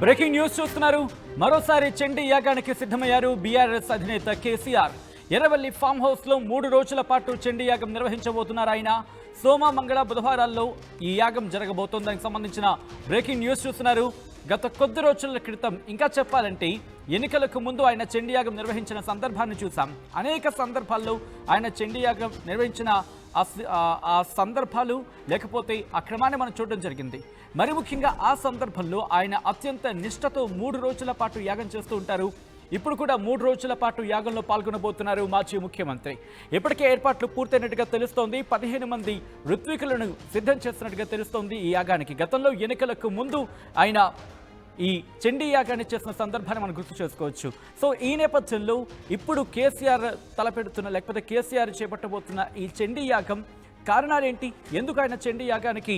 Breaking news చూస్తున్నారు. మరోసారి చండీ యాగానికి సిద్ధమయ్యారు బీఆర్ఎస్ అధినేత కేసీఆర్. ఎర్రవల్లి ఫామ్ హౌస్ లో 3 రోజుల పాటు చండీ యాగం నిర్వహించబోతున్నారు ఆయన. సోమ, మంగళ, బుధవారాల్లో ఈ యాగం జరగబోతోంది. దానికి సంబంధించిన బ్రేకింగ్ న్యూస్ చూస్తున్నారు. గత కొద్ది రోజుల క్రితం, ఇంకా చెప్పాలంటే ఎన్నికలకు ముందు ఆయన చండీ యాగం నిర్వహించిన సందర్భాన్ని చూసాం. అనేక సందర్భాల్లో ఆయన చండీ యాగం నిర్వహించిన ఆ సందర్భాలు లేకపోతే ఆ క్రమాన్ని మనం చూడడం జరిగింది. మరి ముఖ్యంగా ఆ సందర్భంలో ఆయన అత్యంత నిష్ఠతో 3 రోజుల పాటు యాగం చేస్తూ ఉంటారు. ఇప్పుడు కూడా 3 రోజుల పాటు యాగంలో పాల్గొనబోతున్నారు మాజీ ముఖ్యమంత్రి. ఇప్పటికే ఏర్పాట్లు పూర్తయినట్టుగా తెలుస్తోంది. 15 మంది ఋత్వికులను సిద్ధం చేస్తున్నట్టుగా తెలుస్తోంది ఈ యాగానికి. గతంలో ఎన్నికలకు ముందు ఆయన ఈ చండీ యాగాన్ని చేసిన సందర్భాన్ని మనం గుర్తు చేసుకోవచ్చు. సో ఈ నేపథ్యంలో ఇప్పుడు కేసీఆర్ తలపెడుతున్న లేకపోతే కేసీఆర్ చేపట్టబోతున్న ఈ చండీ యాగం కారణాలేంటి, ఎందుకు ఆయన చండీ యాగానికి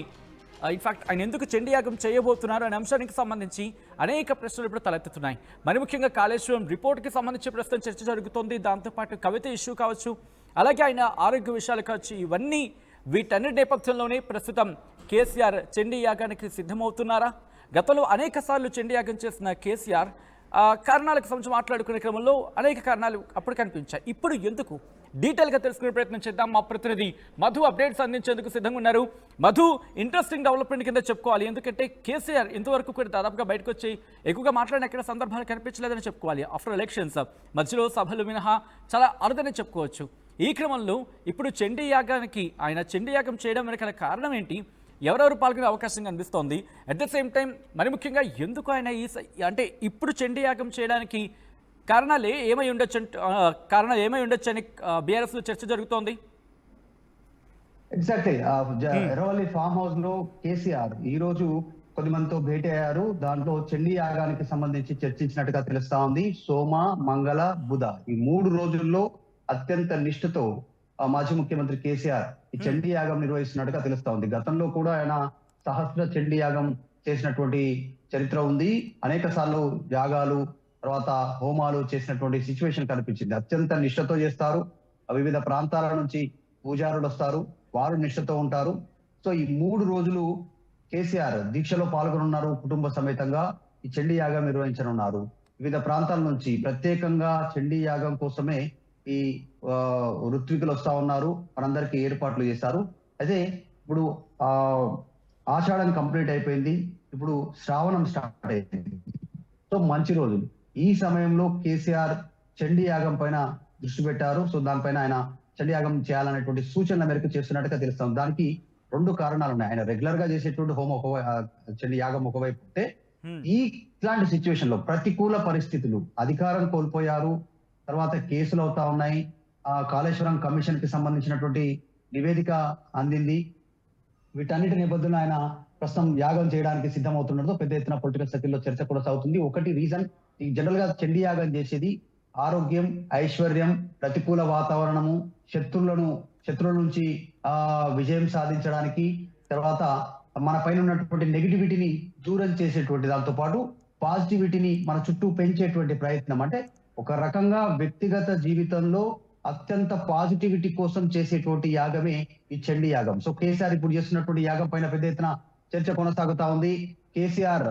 ఇన్ఫాక్ట్ ఆయన ఎందుకు చండీ యాగం చేయబోతున్నారు అనే అంశానికి సంబంధించి అనేక ప్రశ్నలు ఇప్పుడు తలెత్తుతున్నాయి. మరి ముఖ్యంగా కాళేశ్వరం రిపోర్ట్కి సంబంధించి ప్రస్తుతం చర్చ జరుగుతోంది. దాంతోపాటు కవిత ఇష్యూ కావచ్చు, అలాగే ఆయన ఆరోగ్య విషయాలు కావచ్చు, ఇవన్నీ వీటన్నిటి నేపథ్యంలోనే ప్రస్తుతం కేసీఆర్ చండీ యాగానికి సిద్ధమవుతున్నారా? గతంలో అనేక సార్లు చండీ యాగం చేసిన కేసీఆర్ కారణాలకు సంబంధించి మాట్లాడుకునే క్రమంలో అనేక కారణాలు అప్పుడు కనిపించాయి. ఇప్పుడు ఎందుకు డీటెయిల్గా తెలుసుకునే ప్రయత్నం చేద్దాం. మా ప్రతినిధి మధు అప్డేట్స్ అందించేందుకు సిద్ధంగా ఉన్నారు. మధు, ఇంట్రెస్టింగ్ డెవలప్మెంట్ కింద చెప్పుకోవాలి. ఎందుకంటే కేసీఆర్ ఇంతవరకు కూడా దాదాపుగా బయటకు వచ్చి ఎక్కువగా మాట్లాడిన ఎక్కడ సందర్భాలు కనిపించలేదని చెప్పుకోవాలి. ఆఫ్టర్ ఎలక్షన్స్ మధ్యలో సభలు మినహా చాలా అరుదని చెప్పుకోవచ్చు. ఈ క్రమంలో ఇప్పుడు చండీ యాగానికి ఆయన చండీ యాగం చేయడం వెనకాల కారణం ఏంటి, ఎవరెవరు పాల్గొనే అవకాశం కనిపిస్తోంది, అట్ ద సేమ్ టైం మరి ముఖ్యంగా ఎందుకు ఆయన అంటే ఇప్పుడు చండీ యాగం చేయడానికి కారణాలు ఏమై ఉండొచ్చు అని బీఆర్ఎస్ లో చర్చ జరుగుతోంది. ఎగ్జాక్ట్లీ ఎర్రవల్లి ఫామ్ హౌస్ లో కేసీఆర్ ఈ రోజు కొద్ది మందితో భేటీ అయ్యారు. దాంట్లో చండీ యాగానికి సంబంధించి చర్చించినట్టుగా తెలుస్తా ఉంది. సోమ, మంగళ, బుధ ఈ 3 రోజుల్లో అత్యంత నిష్ఠతో మాజీ ముఖ్యమంత్రి కేసీఆర్ ఈ చండీ యాగం నిర్వహిస్తున్నట్టుగా తెలుస్తా ఉంది. గతంలో కూడా ఆయన సహస్ర చండీ యాగం చేసినటువంటి చరిత్ర ఉంది. అనేక సార్లు యాగాలు తర్వాత హోమాలు చేసినటువంటి సిచ్యువేషన్ కనిపించింది. అత్యంత నిష్ఠతో చేస్తారు. వివిధ ప్రాంతాల నుంచి పూజారులు వస్తారు, వారు నిష్ఠతో ఉంటారు. సో ఈ 3 రోజులు కేసీఆర్ దీక్షలో పాల్గొనున్నారు. కుటుంబ సమేతంగా ఈ చండీ యాగం నిర్వహించనున్నారు. వివిధ ప్రాంతాల నుంచి ప్రత్యేకంగా చండీ యాగం కోసమే ఈ ఋత్వికులు వస్తా ఉన్నారు. మనందరికీ ఏర్పాట్లు చేశారు. అయితే ఇప్పుడు ఆషాఢం కంప్లీట్ అయిపోయింది, ఇప్పుడు శ్రావణం స్టార్ట్ అయిపోయింది. సో మంచి రోజులు. ఈ సమయంలో కేసీఆర్ చండీ యాగం పైన దృష్టి పెట్టారు. సో దానిపైన ఆయన చండీ యాగం చేయాలనేటువంటి సూచనల మేరకు చేస్తున్నట్టుగా తెలుస్తాం. దానికి 2 కారణాలు ఉన్నాయి. ఆయన రెగ్యులర్ గా చేసేటువంటి చండీ యాగం ఒకవైపు ఉంటే, ఇట్లాంటి సిచ్యువేషన్ లో ప్రతికూల పరిస్థితులు, అధికారం కోల్పోయారు, తర్వాత కేసులు అవుతా ఉన్నాయి, కాళేశ్వరం కమిషన్ కి సంబంధించినటువంటి నివేదిక అందింది. వీటన్నిటి నేపథ్యంలో ఆయన ప్రస్తుతం యాగం చేయడానికి సిద్ధమవుతుండడంతో పెద్ద ఎత్తున పొలిటికల్ సర్కిల్లో చర్చ కూడా సాగుతుంది. ఒకటి రీజన్, ఈ జనరల్ గా చండీ యాగం చేసేది ఆరోగ్యం, ఐశ్వర్యం, ప్రతికూల వాతావరణము, శత్రువుల నుంచి విజయం సాధించడానికి, తర్వాత మన పైన ఉన్నటువంటి నెగిటివిటీని దూరం చేసేటువంటి దాంతో పాటు పాజిటివిటీని మన చుట్టూ పెంచేటువంటి ప్రయత్నం. అంటే ఒక రకంగా వ్యక్తిగత జీవితంలో అత్యంత పాజిటివిటీ కోసం చేసేటువంటి యాగమే ఈ చండీ యాగం. సో కేసీఆర్ ఇప్పుడు చేస్తున్నటువంటి యాగం పైన పెద్ద ఎత్తున చర్చ కొనసాగుతా ఉంది. కేసీఆర్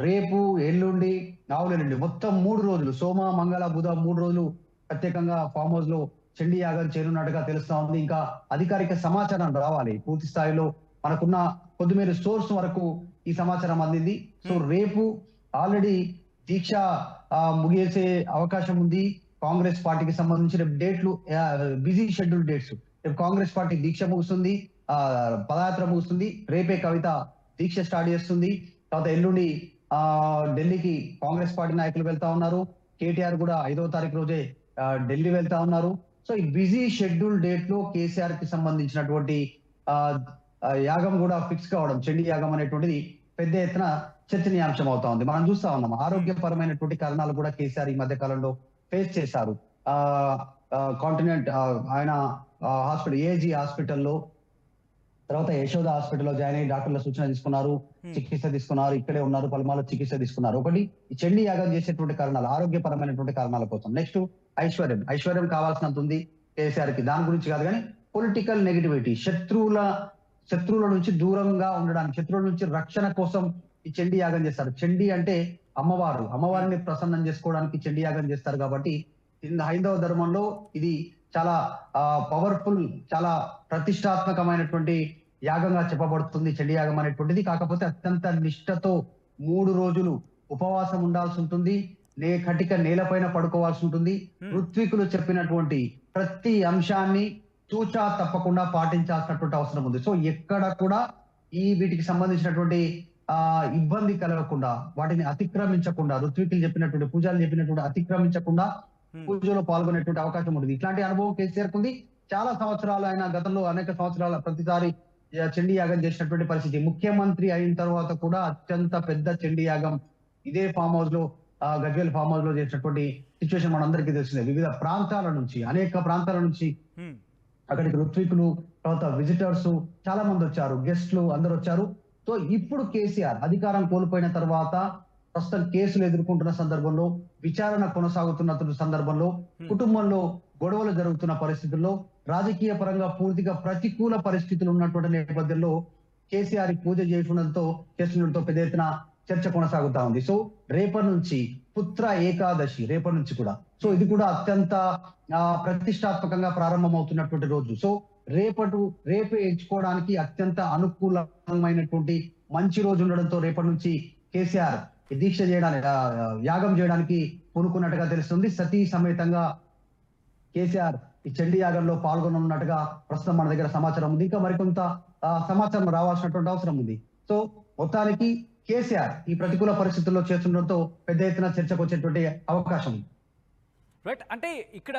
రేపు, ఎల్లుండి, ఆవులెల్లుండి మొత్తం 3 రోజులు సోమ, మంగళ, బుధ 3 రోజులు ప్రత్యేకంగా ఫామ్ హౌస్ లో చండీ యాగం చేయనున్నట్టుగా తెలుస్తా ఉంది. ఇంకా అధికారిక సమాచారం రావాలి. పూర్తి స్థాయిలో మనకున్న కొద్దిమేర సోర్స్ వరకు ఈ సమాచారం అందింది. సో రేపు ఆల్రెడీ దీక్ష ముగిసే అవకాశం ఉంది. కాంగ్రెస్ పార్టీకి సంబంధించిన డేట్లు బిజీ షెడ్యూల్ డేట్స్. రేపు కాంగ్రెస్ పార్టీ దీక్ష ముగుస్తుంది, పదయాత్ర ముగుస్తుంది. రేపే కవిత దీక్ష స్టార్ట్ చేస్తుంది. తర్వాత ఎల్లుండి ఢిల్లీకి కాంగ్రెస్ పార్టీ నాయకులు వెళ్తా ఉన్నారు. కేటీఆర్ కూడా 5వ తారీఖు రోజే ఢిల్లీ వెళ్తా ఉన్నారు. సో ఈ బిజీ షెడ్యూల్ డేట్ లో కేసీఆర్ కి సంబంధించినటువంటి యాగం కూడా ఫిక్స్ కావడం, చండీ యాగం అనేటువంటిది పెద్ద ఎత్తున చర్చనీయాంశం అవుతా ఉంది. మనం చూస్తా ఉన్నాం ఆరోగ్యపరమైనటువంటి కారణాలు కూడా కేసీఆర్ ఈ మధ్య కాలంలో ఫేస్ చేశారు. కాంటినెంట్ ఆయన హాస్పిటల్, ఏజీ హాస్పిటల్లో, తర్వాత యశోద హాస్పిటల్లో జాయిన్ అయ్యి డాక్టర్ల సూచన తీసుకున్నారు, చికిత్స తీసుకున్నారు, ఇక్కడే ఉన్నారు, పలుమార్లు చికిత్స తీసుకున్నారు. ఒకటి ఈ చండీ యాగం చేసేటువంటి కారణాలు, ఆరోగ్యపరమైనటువంటి కారణాల కోసం. నెక్స్ట్ ఐశ్వర్యం కావాల్సినంత ఉంది కేసీఆర్ కి. దాని గురించి కాదు కానీ పొలిటికల్ నెగిటివిటీ, శత్రువుల నుంచి దూరంగా ఉండడానికి, శత్రువుల నుంచి రక్షణ కోసం ఈ చండీ యాగం చేస్తారు. చండీ అంటే అమ్మవారిని ప్రసన్నం చేసుకోవడానికి చండీ యాగం చేస్తారు కాబట్టి హైందవ ధర్మంలో ఇది చాలా పవర్ఫుల్, చాలా ప్రతిష్టాత్మకమైనటువంటి యాగంగా చెప్పబడుతుంది చండీ యాగం అనేటువంటిది. కాకపోతే అత్యంత నిష్ఠతో 3 రోజులు ఉపవాసం ఉండాల్సి ఉంటుంది, కటిక నేలపైన పడుకోవాల్సి ఉంటుంది. ఋత్వికులు చెప్పినటువంటి ప్రతి అంశాన్ని తూచా తప్పకుండా పాటించాల్సినటువంటి అవసరం ఉంది. సో ఎక్కడ కూడా వీటికి సంబంధించినటువంటి ఇబ్బంది కలగకుండా, వాటిని అతిక్రమించకుండా, ఋత్వికులు చెప్పినటువంటి పూజలు చెప్పినటువంటి అతిక్రమించకుండా పూజలో పాల్గొనేటువంటి అవకాశం ఉంటుంది. ఇట్లాంటి అనుభవం కేసీఆర్ ఉంది. చాలా సంవత్సరాలు ఆయన గతంలో అనేక సంవత్సరాల ప్రతిసారి చండీ యాగం చేసినటువంటి పరిస్థితి. ముఖ్యమంత్రి అయిన తర్వాత కూడా అత్యంత పెద్ద చండీ యాగం ఇదే ఫామ్ హౌస్ లో, గజ్వేల్ ఫామ్ హౌస్ లో చేసినటువంటి సిచ్యువేషన్ మనందరికీ తెలిసిందే. వివిధ ప్రాంతాల నుంచి, అనేక ప్రాంతాల నుంచి అక్కడికి ఋత్వికులు, తర్వాత విజిటర్స్ చాలా మంది వచ్చారు, గెస్ట్లు అందరూ వచ్చారు. సో ఇప్పుడు కేసీఆర్ అధికారం కోల్పోయిన తర్వాత ప్రస్తుతం కేసులు ఎదుర్కొంటున్న సందర్భంలో, విచారణ కొనసాగుతున్న సందర్భంలో, కుటుంబంలో గొడవలు జరుగుతున్న పరిస్థితుల్లో, రాజకీయ పరంగా పూర్తిగా ప్రతికూల పరిస్థితులు ఉన్నటువంటి నేపథ్యంలో కేసీఆర్ పూజ చేస్తుండటంతో పెద్ద ఎత్తున చర్చ కొనసాగుతా ఉంది. సో రేపటి నుంచి పుత్ర ఏకాదశి, రేపటి నుంచి కూడా, సో ఇది కూడా అత్యంత ప్రతిష్టాత్మకంగా ప్రారంభమవుతున్నటువంటి రోజు. సో రేపే ఎంచుకోవడానికి అత్యంత అనుకూలమైనటువంటి మంచి రోజు ఉండడంతో రేపటి నుంచి కేసీఆర్ దీక్ష చేయడానికి, యాగం చేయడానికి పూనుకున్నట్టుగా తెలుస్తుంది. సతీ సమేతంగా కేసీఆర్ ఈ చండీ యాగంలో పాల్గొనున్నట్టుగా ప్రస్తుతం మన దగ్గర సమాచారం ఉంది. ఇంకా మరికొంత సమాచారం రావాల్సినటువంటి అవసరం ఉంది. సో మొత్తానికి కేసీఆర్ ఈ ప్రతికూల పరిస్థితుల్లో చేస్తుండటంతో పెద్ద ఎత్తున చర్చకు వచ్చేటువంటి అవకాశం ఉంది. రైట్, అంటే ఇక్కడ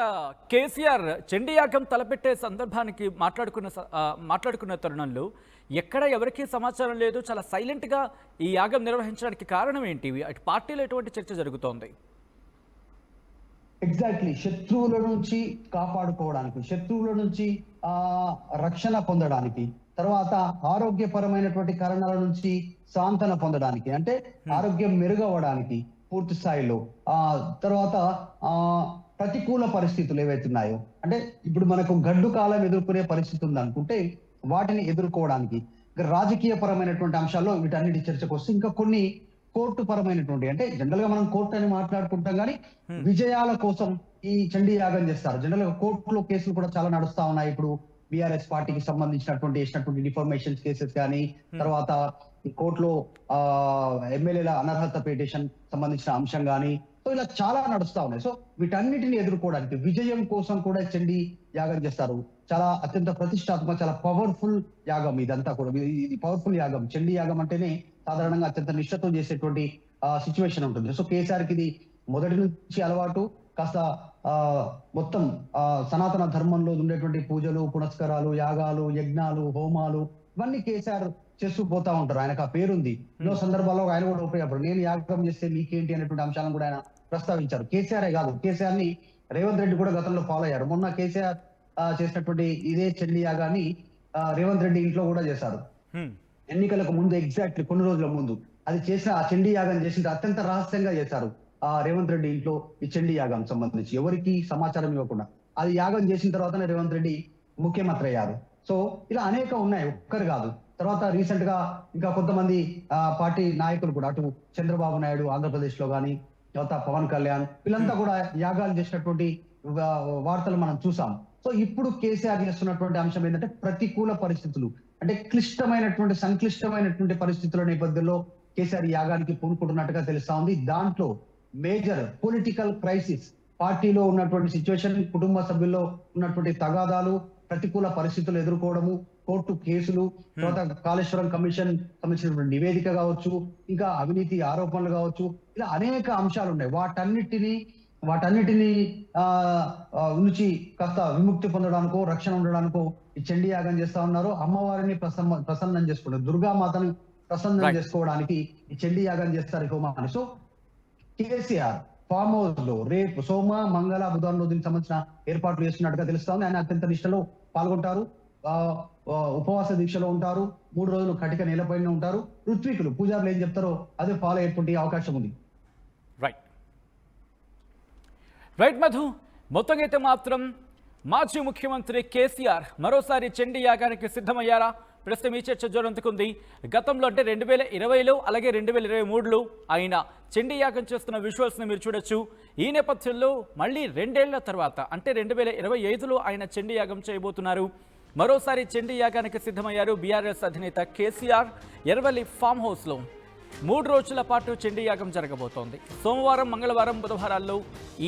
కేసీఆర్ చండీ యాగం తలపెట్టే సందర్భానికి మాట్లాడుకున్న తరుణంలో ఎక్కడ ఎవరికీ సమాచారం లేదు, చాలా సైలెంట్గా ఈ యాగం నిర్వహించడానికి కారణం ఏంటి? అటు పార్టీలో ఎటువంటి చర్చ జరుగుతోంది? ఎగ్జాక్ట్లీ, శత్రువుల నుంచి కాపాడుకోవడానికి, శత్రువుల నుంచి రక్షణ పొందడానికి, తర్వాత ఆరోగ్యపరమైనటువంటి కారణాల నుంచి సాంతన పొందడానికి, అంటే ఆరోగ్యం మెరుగవడానికి పూర్తి స్థాయిలో, తర్వాత ప్రతికూల పరిస్థితులు ఏవైతున్నాయో, అంటే ఇప్పుడు మనకు గడ్డు కాలం ఎదుర్కొనే పరిస్థితి ఉంది అనుకుంటే వాటిని ఎదుర్కోవడానికి, రాజకీయ పరమైనటువంటి అంశాల్లో వీటన్నిటి చర్చకు వస్తే, ఇంకా కొన్ని కోర్టు పరమైనటువంటి, అంటే జనరల్ గా మనం కోర్టు అని మాట్లాడుకుంటాం కానీ విజయాల కోసం ఈ చండీ యాగం చేస్తారు. జనరల్ గా కోర్టులో కేసులు కూడా చాలా నడుస్తా ఉన్నాయి. ఇప్పుడు బీఆర్ఎస్ పార్టీకి సంబంధించినటువంటి డిఫర్మేషన్ కేసెస్ కానీ, తర్వాత కోర్టులో ఎమ్మెల్యేల అనర్హత పిటిషన్ సంబంధించిన అంశం కానీ, సో ఇలా చాలా నడుస్తా ఉన్నాయి. సో వీటన్నిటిని ఎదుర్కోవడానికి, విజయం కోసం కూడా చండీ యాగం చేస్తారు. చాలా అత్యంత ప్రతిష్టాత్మక, చాలా పవర్ఫుల్ యాగం ఇదంతా కూడా. ఇది పవర్ఫుల్ యాగం. చండీ యాగం అంటేనే సాధారణంగా అత్యంత నిష్ఠతో చేసేటువంటి సిచ్యువేషన్ ఉంటుంది. సో కేసీఆర్ కి ఇది మొదటి నుంచి అలవాటు. కాస్త మొత్తం సనాతన ధర్మంలో ఉండేటువంటి పూజలు, పునస్కారాలు, యాగాలు, యజ్ఞాలు, హోమాలు ఇవన్నీ కేసీఆర్ చేస్తూ పోతా ఉంటారు. ఆయనకు ఆ పేరుంది. ఎన్నో సందర్భాల్లో ఆయన కూడా ఉపయోగపడు, నేను యాగం చేస్తే మీకేంటి అనేటువంటి అంశాలను కూడా ఆయన ప్రస్తావించారు. కేసీఆర్ కాదు, కేసీఆర్ ని రేవంత్ రెడ్డి కూడా గతంలో ఫాలో అయ్యారు. మొన్న కేసీఆర్ చేసినటువంటి ఇదే చండీ యాగాన్ని రేవంత్ రెడ్డి ఇంట్లో కూడా చేశారు. ఎన్నికలకు ముందు, ఎగ్జాక్ట్లీ కొన్ని రోజుల ముందు అది చేసిన, ఆ చండీ యాగం చేసిన అత్యంత రహస్యంగా చేశారు రేవంత్ రెడ్డి ఇంట్లో ఈ చండీ యాగం సంబంధించి ఎవరికి సమాచారం ఇవ్వకుండా. అది యాగం చేసిన తర్వాతనే రేవంత్ రెడ్డి ముఖ్యమంత్రి అయ్యారు. సో ఇలా అనేక ఉన్నాయి, ఒక్కరు కాదు. తర్వాత రీసెంట్ గా ఇంకా కొంతమంది పార్టీ నాయకులు కూడా, అటు చంద్రబాబు నాయుడు ఆంధ్రప్రదేశ్ లో కానీ, తర్వాత పవన్ కళ్యాణ్, వీళ్ళంతా కూడా యాగాలు చేసినటువంటి వార్తలు మనం చూసాం. సో ఇప్పుడు కేసీఆర్ చేస్తున్నటువంటి అంశం ఏంటంటే ప్రతికూల పరిస్థితులు, అంటే క్లిష్టమైనటువంటి, సంక్లిష్టమైనటువంటి పరిస్థితుల నేపథ్యంలో కేసీఆర్ యాగానికి పూనుకుంటున్నట్టుగా తెలుస్తా ఉంది. దాంట్లో మేజర్ పొలిటికల్ క్రైసిస్, పార్టీలో ఉన్నటువంటి సిచ్యువేషన్, కుటుంబ సభ్యుల్లో ఉన్నటువంటి తగాదాలు, ప్రతికూల పరిస్థితులు ఎదుర్కోవడము, కోర్టు కేసులు, తర్వాత కాళేశ్వరం కమిషన్ సంబంధించినటువంటి నివేదిక కావచ్చు, ఇంకా అవినీతి ఆరోపణలు కావచ్చు, ఇలా అనేక అంశాలు ఉన్నాయి. వాటన్నిటిని నుంచి కాస్త విముక్తి పొందడానికో, రక్షణ ఉండడానికో ఈ చండీ యాగం చేస్తా ఉన్నారు. అమ్మవారిని ప్రసన్నం చేసుకుంటారు, దుర్గామాతని ప్రసన్నం చేసుకోవడానికి ఈ చండీ యాగం చేస్తారు హోమాన్ని. సో కేసీఆర్ ఫామ్ హౌస్ లో రేపు సోమ, మంగళ, బుధవారం దీనికి సంబంధించిన ఏర్పాట్లు చేస్తున్నట్టుగా తెలుస్తా ఉంది. ఆయన అత్యంత నిష్టలో పాల్గొంటారు, ఉపవాస దీక్షలో ఉంటారు, 3 రోజులు కటిక నేలపైన ఉంటారు. ఋత్వికులు, పూజారులు ఏం చెప్తారో అదే ఫాలో అయ్యేటువంటి అవకాశం ఉంది. రైట్ మధు, మొత్తం అయితే మాత్రం మాజీ ముఖ్యమంత్రి కేసీఆర్ మరోసారి చండీ యాగానికి సిద్ధమయ్యారా? ప్రస్తుతం ఈ చర్చ జోరందుకుంది. గతంలో అంటే 2020లో అలాగే 2023లో ఆయన చండీ యాగం చేస్తున్న విజువల్స్ని మీరు చూడొచ్చు. ఈ నేపథ్యంలో మళ్ళీ 2 ఏళ్ల తర్వాత అంటే 2025లో ఆయన చండీ యాగం చేయబోతున్నారు. మరోసారి చండీ యాగానికి సిద్ధమయ్యారు బీఆర్ఎస్ అధినేత కేసీఆర్. ఎర్రవల్లి ఫామ్ హౌస్లో 3 రోజుల పాటు చండీ యాగం జరగబోతోంది. సోమవారం, మంగళవారం, బుధవారాల్లో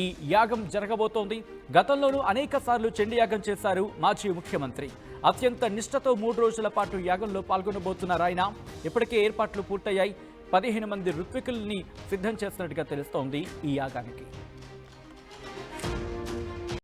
ఈ యాగం జరగబోతోంది. గతంలోనూ అనేక సార్లు చండీ యాగం చేశారు మాజీ ముఖ్యమంత్రి. అత్యంత నిష్ఠతో 3 రోజుల పాటు యాగంలో పాల్గొనబోతున్నారు ఆయన. ఇప్పటికే ఏర్పాట్లు పూర్తయ్యాయి. 15 మంది ఋత్వికుల్ని సిద్ధం చేస్తున్నట్టుగా తెలుస్తోంది ఈ యాగానికి.